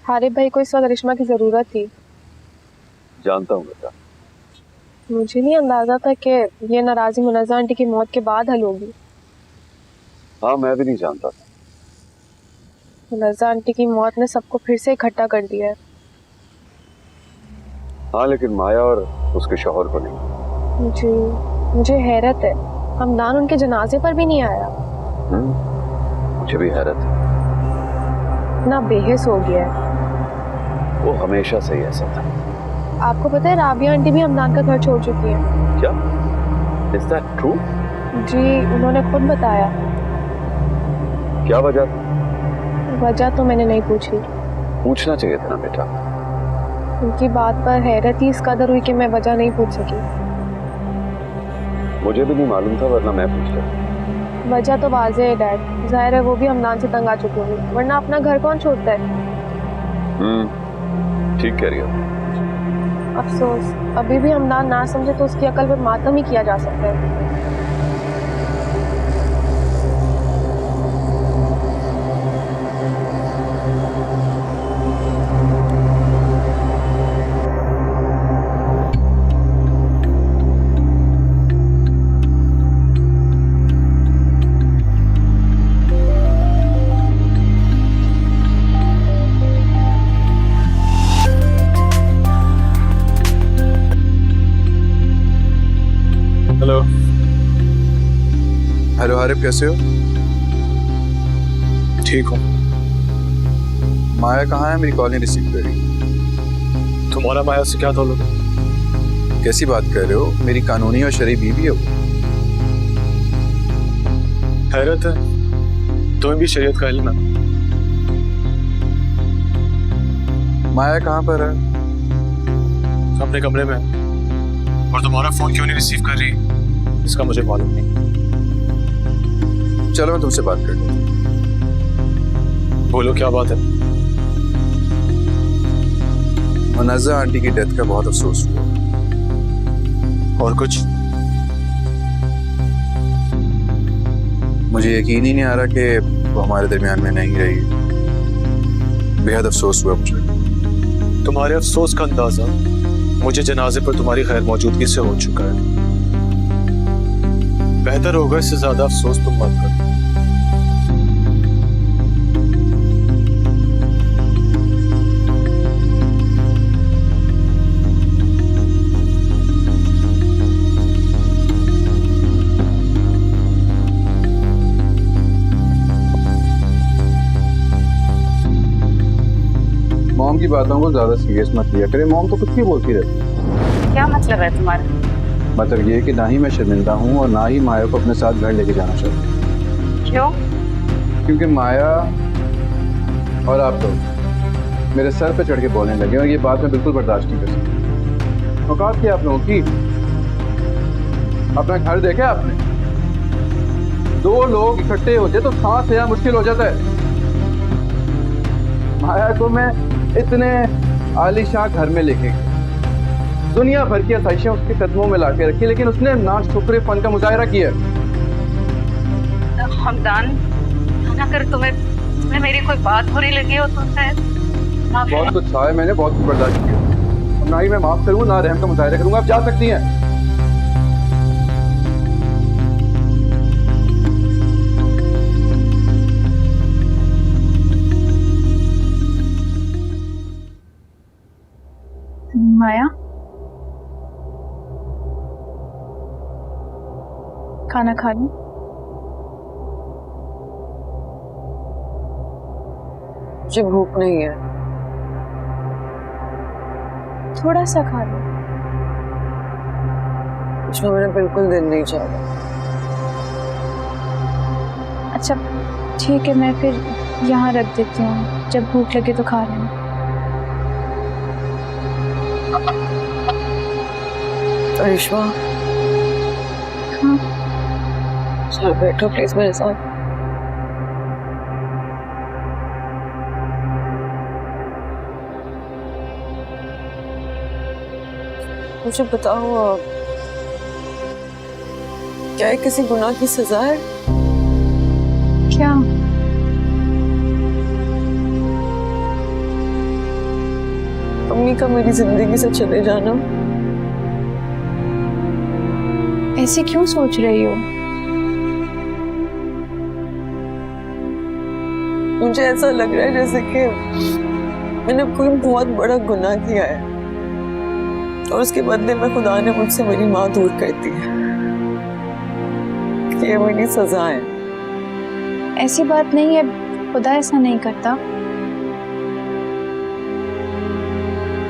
हारिब भाई को इस वक्त रिश्मा की ज़रूरत थी। जानता हूँ बेटा। मुझे नहीं अंदाजा था कि ये नाराज़ी मुनज़्ज़ा आंटी की मौत के बाद हल होगी। हाँ, मैं भी नहीं जानता था। मुनज़्ज़ा आंटी की मौत ने सबको फिर से इकट्ठा कर दिया है। हाँ, लेकिन माया और उसके शौहर को नहीं। मुझे हैरत है, हमदान उनके जनाजे पर भी नहीं आया। मुझे भी हैरत है। इतना बेहिस हो गया है। वो हमेशा से ही ऐसा था। आपको पता है राबिया आंटी भी हमदान का घर छोड़ चुकी है। क्या? Is that true? जी, उन्होंने खुद बताया। क्या वजह थी? वजह तो मैंने नहीं पूछी। पूछना चाहिए था ना बेटा। उनकी बात पर हैरत ही इस कदर हुई कि मैं वजह नहीं पूछ सकी। मुझे भी नहीं मालूम था, वरना मैं पूछता। वजह तो वाज़ेह है डैड। जाहिर है वो भी हमदान से तंग आ चुकी होगी, वरना अपना घर कौन छोड़ता है। ठीक कह रही हो। अफसोस, अभी भी हमदान ना समझे तो उसकी अकल पर मातम ही किया जा सकता है। हेलो। हेलो हारिब, कैसे हो? ठीक हूँ। माया कहाँ है? मेरी कॉल नहीं रिसीव कर रही। तुम्हारा माया से क्या ताल्लुक? कैसी बात कर रहे हो? मेरी कानूनी और शरीफ बीवी है वो। हैरत है, तुम्हें भी शरीयत का इल्म है। माया कहाँ पर है? अपने कमरे में। और तुम्हारा फोन क्यों नहीं रिसीव कर रही इसका मुझे मालूम नहीं। चलो मैं तुमसे बात कर लूँ। बोलो, क्या बात है? मुनज़्ज़ा आंटी की डेथ का बहुत अफसोस हुआ। और कुछ? मुझे यकीन ही नहीं आ रहा कि वो हमारे दरमियान में नहीं रही। बेहद अफसोस हुआ मुझे। तुम्हारे अफसोस का अंदाजा मुझे जनाजे पर तुम्हारी खैर मौजूदगी से हो चुका है। बेहतर होगा इससे ज्यादा अफसोस तुम मत करो। मॉम की बातों को ज्यादा सीरियस मत लिया करे। मॉम तो कुछ भी बोलती रहती है। क्या मतलब है तुम्हारा? मतलब ये कि ना ही मैं शर्मिंदा हूँ और ना ही माया को अपने साथ घर लेके जाना चाहती। क्यों? क्योंकि माया और आप लोग मेरे सर पे चढ़ के बोलने लगे और ये बात मैं बिल्कुल बर्दाश्त नहीं कर सकती। औकात क्या आप लोगों की? अपना घर देखा आपने? 2 लोग इकट्ठे हो जाए तो सांस लेना मुश्किल हो जाता है। माया को मैं इतने आलीशान घर में लेके गया, दुनिया भर की आसाइशें उसके कदमों में लाके रखी, लेकिन उसने नाशुक्र फन का मुजाहरा किया। हमदान, ना कर तुम्हें मेरी कोई बात बुरी लगी हो तो शायद बहुत कुछ सहा है मैंने, बहुत कुछ बर्दाश्त किया। ना ही मैं माफ करूँ ना रहम का मुजाहरा करूंगा। आप जा सकती हैं। माया, खाना खा ली? मुझे भूख नहीं है। थोड़ा सा खा लो। इसमें मेरा बिल्कुल दिल नहीं चाह रहा। अच्छा ठीक है, मैं फिर यहाँ रख देती हूँ, जब भूख लगे तो खा लेना। रिश्मा, हाँ चलो बैठो प्लीज मेरे साथ। मुझे बताओ, क्या ये किसी गुनाह की सजा है? क्या? मम्मी का मेरी जिंदगी से चले जाना। ऐसे क्यों सोच रही हो? मुझे ऐसा लग रहा है जैसे कि मैंने कोई बहुत बड़ा गुनाह किया है और उसके बदले में खुदा ने मुझसे मेरी माँ दूर कर दी है। ये मेरी सजा है। ऐसी बात नहीं है, खुदा ऐसा नहीं करता।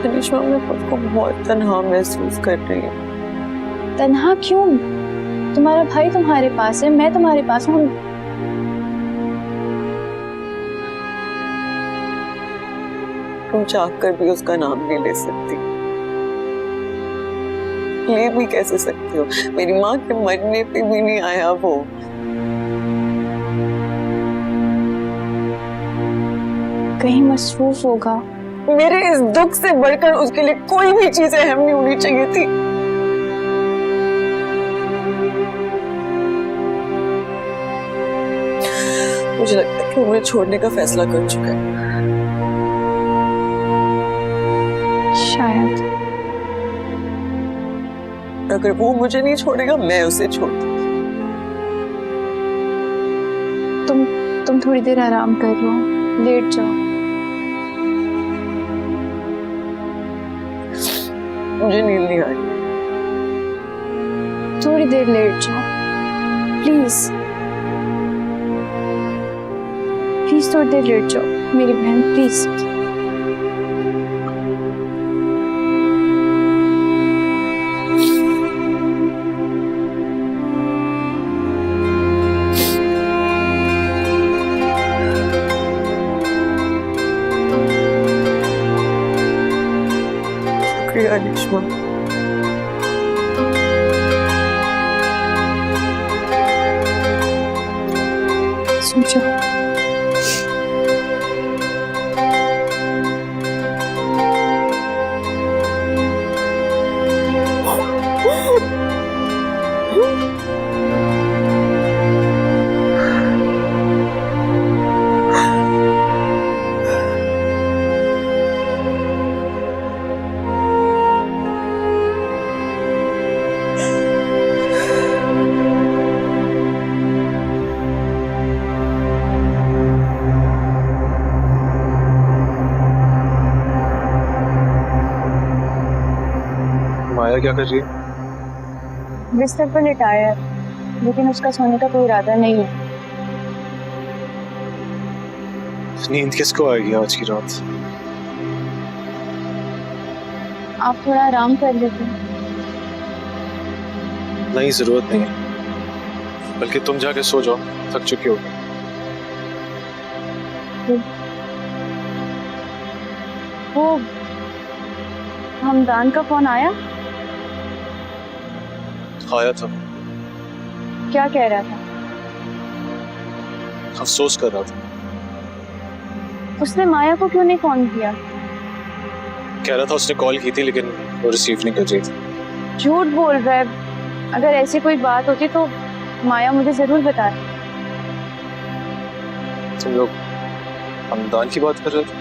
करिश्मा, मैं खुद को बहुत तन्हा महसूस कर रही हूँ। तन्हा क्यों? तुम्हारा भाई तुम्हारे पास है, मैं तुम्हारे पास हूँ। तुम चाह कर भी उसका नाम नहीं ले सकती। ले भी कैसे सकती हो? मेरी माँ के मरने पे भी नहीं आया वो। कहीं मसरूफ होगा। मेरे इस दुख से बढ़कर उसके लिए कोई भी चीज अहम नहीं होनी चाहिए थी। मुझे लगता है कि वो मुझे छोड़ने का फैसला कर चुका है। शायद। अगर वो मुझे नहीं छोड़ेगा, मैं उसे छोड़ दूंगी। तुम थोड़ी देर आराम कर लो, लेट जाओ। मुझे नींद नहीं आ रही। थोड़ी देर लेट जाओ, प्लीज प्लीज थोड़ी देर लेट जाओ मेरी बहन, प्लीज। शुक्रिया करिश्मा। सोचो। माया क्या कर रही है? बिस्तर पर लिटाया है, लेकिन उसका सोने का कोई इरादा नहीं है। नींद किसको आएगी आज की रात? आप थोड़ा आराम कर लेते हैं। नहीं, जरूरत नहीं है, बल्कि तुम जाके सो जाओ, थक चुकी होगी। वो हमदान का फोन आया? आया था। क्या कह रहा था? अफसोस कर रहा था। उसने माया को क्यों नहीं फोन किया? कह रहा था उसने कॉल की थी लेकिन वो रिसीव नहीं कर रही थी। झूठ बोल रहा है। अगर ऐसी कोई बात होती तो माया मुझे जरूर बताती। तुम लोग हमदान की बात कर रहे थे?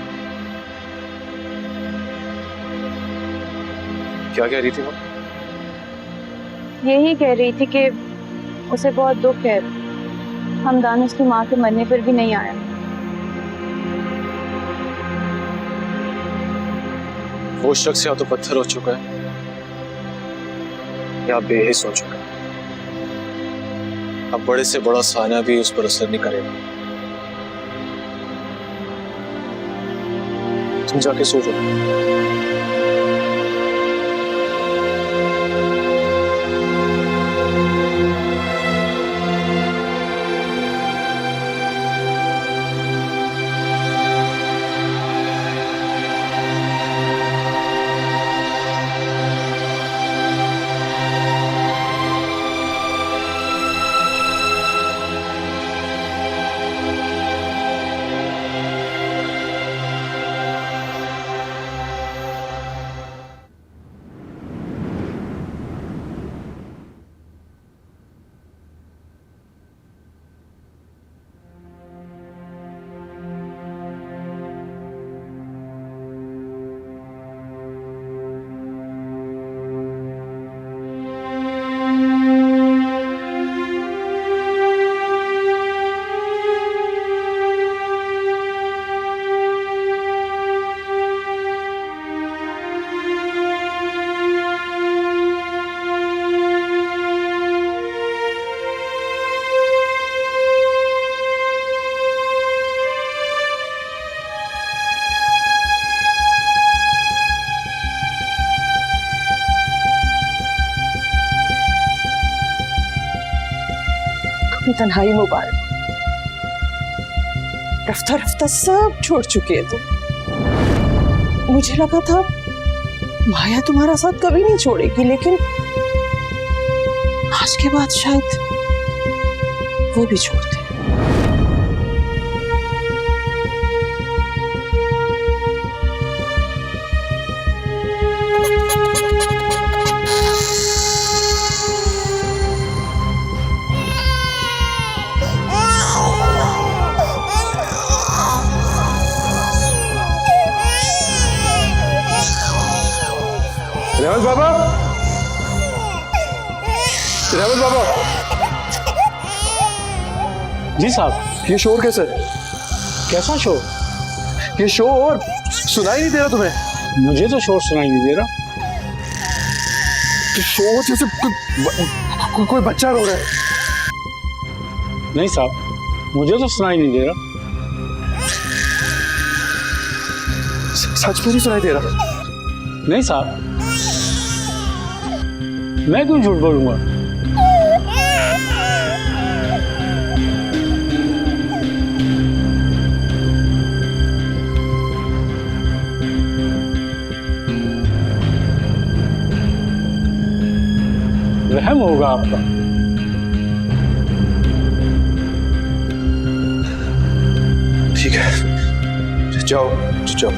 क्या कह रही थी वो? यही कह रही थी कि उसे बहुत दुख है, हमदान उसकी माँ के मरने पर भी नहीं आया। वो शख्स या तो पत्थर हो चुका है या बेहिस हो चुका है। अब बड़े से बड़ा साना भी उस पर असर नहीं करेगा। तुम जाके सो जाओ। अपनी तन्हाई मुबारक। रफ्ता रफ्ता सब छोड़ चुके हैं तुम। मुझे लगा था माया तुम्हारा साथ कभी नहीं छोड़ेगी, लेकिन आज के बाद शायद वो भी छोड़ दे। रहमत बाबा, रहमत बाबा। जी साहब। ये शोर कैसे? कैसा शोर? ये शोर सुनाई नहीं दे रहा तुम्हें? मुझे तो शोर सुनाई नहीं दे रहा। शोर जैसे कोई बच्चा रो रहा है। नहीं साहब, मुझे तो सुनाई नहीं दे रहा। सच में नहीं सुनाई दे रहा? नहीं साहब, मैं क्यों झूठ बोलूंगा? रहम होगा आपका। ठीक है, जाओ जाओ।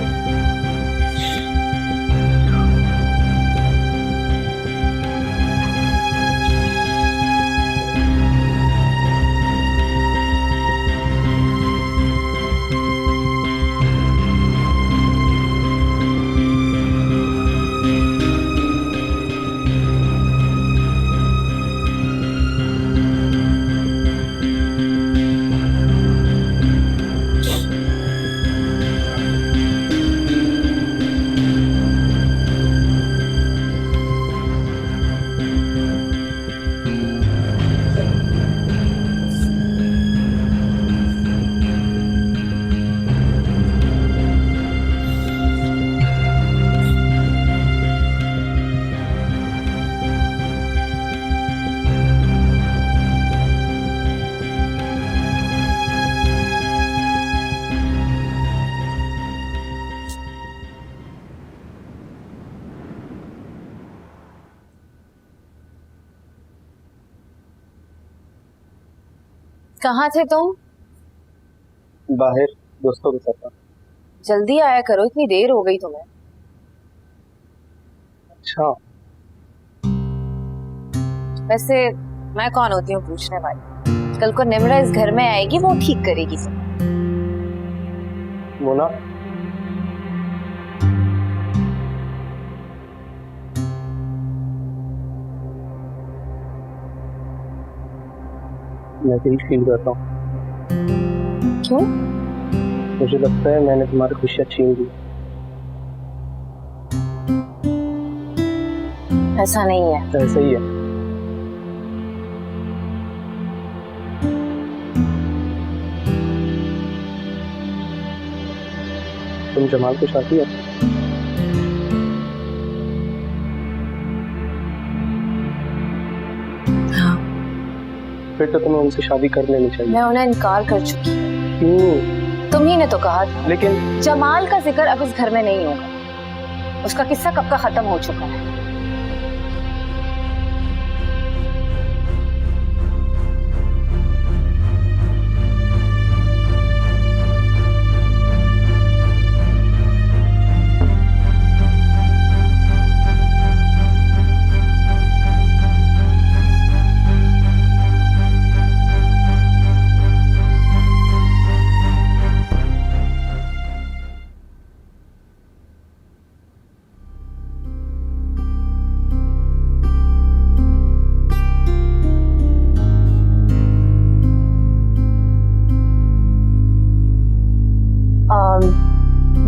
कहाँ थे तुम? बाहर दोस्तों के साथ। जल्दी आया करो, इतनी देर हो गई तुम्हें। अच्छा, वैसे मैं कौन होती हूँ पूछने वाली? कल को निम्रा इस घर में आएगी, वो ठीक करेगी सब। मोना, मैं तेरी फील करता हूँ। क्यों? मुझे लगता है मैंने तुम्हारी खुशियाँ छीन ली। ऐसा नहीं है। ऐसा ही है। तुम जमाल को चाहती हो? हाँ। फिर तो तुम्हें उनसे शादी कर लेनी चाहिए। मैं उन्हें इनकार कर चुकी हूँ। क्यों? तुम ही ने तो कहा था। लेकिन जमाल का जिक्र अब इस घर में नहीं होगा। उसका किस्सा कब का खत्म हो चुका है।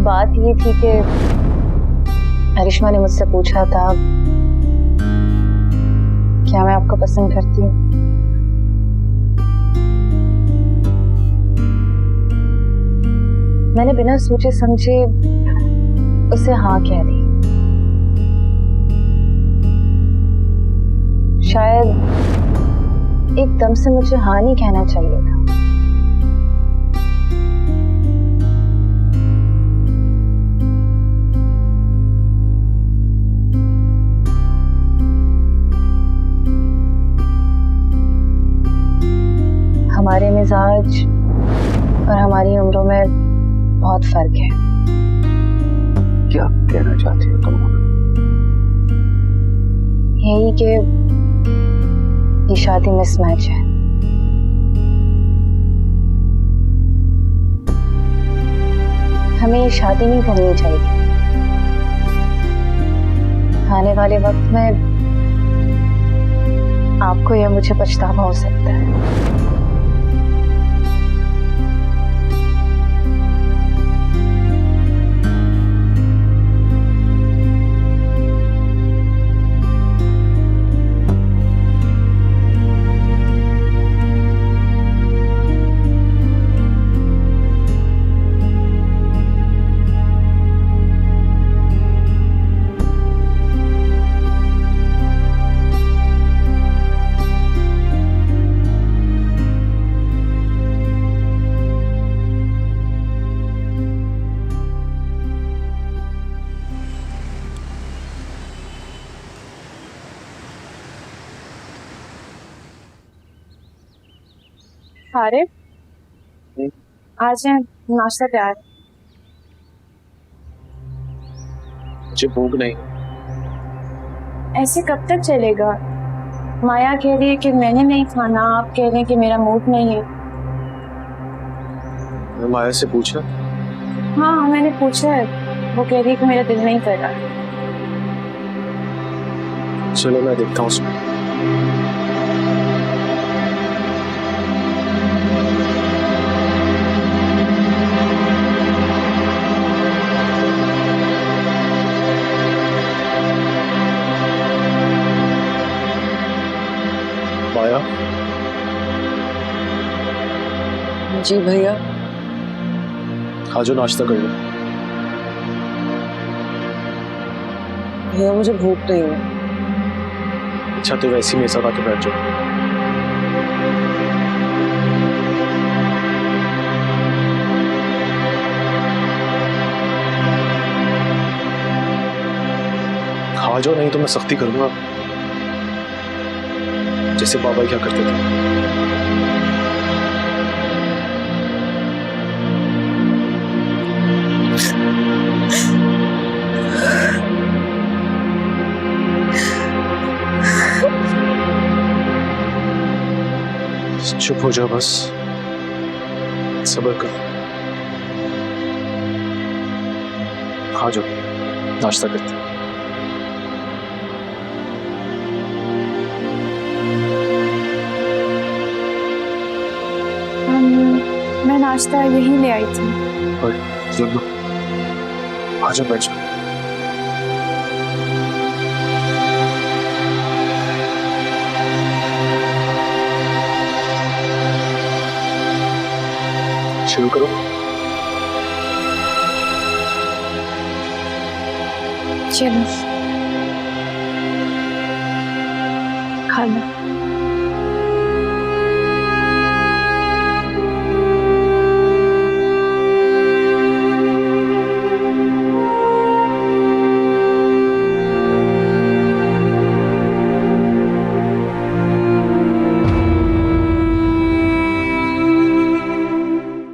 बात ये थी कि अरिश्मा ने मुझसे पूछा था क्या मैं आपको पसंद करती हूँ। मैंने बिना सोचे समझे उसे हाँ कह दी। शायद एकदम से मुझे हाँ नहीं कहना चाहिए था। हमारे मिजाज और हमारी उम्रों में बहुत फर्क है। क्या कहना चाहती हो तुम? यही कि ये शादी मिसमैच है। हमें ये शादी नहीं करनी चाहिए। आने वाले वक्त में आपको या मुझे पछतावा हो सकता है। अरे आज है नाश्ता तैयार। मुझे भूख नहीं। ऐसे कब तक चलेगा? माया कह रही है कि मैंने नहीं खाना, आप कह रहे हैं कि मेरा मूड नहीं है। मैं माया से पूछा? हाँ मैंने पूछा है, वो कह रही है कि मेरा दिल नहीं कर रहा। चलो मैं देखता हूँ उसमें। माया, जी भैया। खा जो, नाश्ता कर लो। भैया मुझे भूख नहीं है। अच्छा तो वैसे ही मेरे साथ आके बैठ जाओ। खा जाओ, नहीं तो मैं सख्ती करूंगा, जैसे बाबा क्या करते थे। चुप हो जाओ बस, सब्र करो। खा जाओ, नाश्ता करते हैं। मैं नाश्ता यही ले आई थी। और सुन लो, आ जाओ बैठ जाओ। शुरू करो। चलो खा लो।